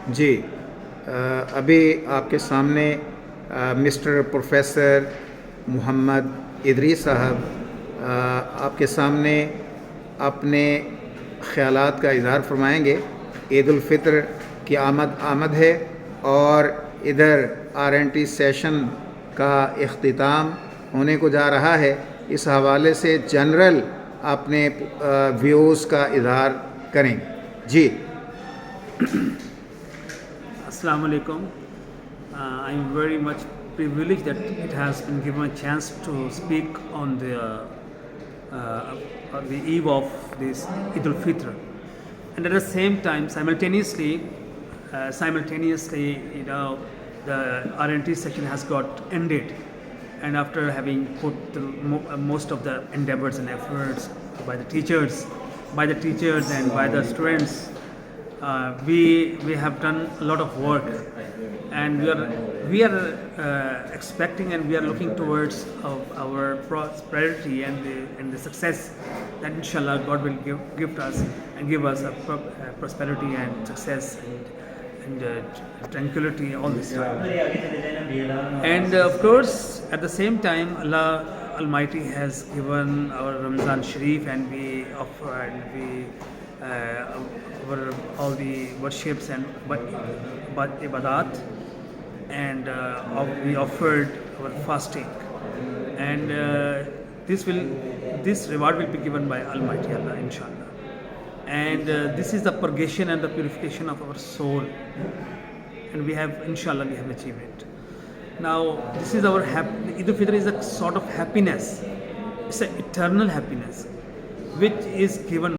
जी, अभी आपके सामने मिस्टर प्रोफेसर मोहम्मद इदरीस साहब आपके सामने अपने ख़यालात का इज़हार फरमाएंगे। ईद उल फ़ितर की आमद है और इधर RNT सेशन का इख्तिताम होने को जा रहा है। इस हवाले से जनरल अपने व्यूज़ का इज़हार करें। जी। Aslamualikum. I am very much privileged that it has been given a chance to speak on the eve of this Eid al-Fitr, and at the same time, simultaneously, the RNT section has got ended, and after having put most of the endeavors and efforts by the teachers and by the students. We have done a lot of work, and we are expecting and we are looking towards our prosperity and the success that inshallah God will give us and give us a prosperity and success and tranquility all this time. And of course, at the same time, Allah Almighty has given our Ramzan Sharif, and we offer all the worships and ibadat, and we offered our fasting, and this reward will be given by Almighty Allah, inshallah. And this is the purgation and the purification of our soul, and we have, inshallah, we have achieved it. Now, this is our Eid al-Fitr is a sort of happiness. It's an eternal happiness which is given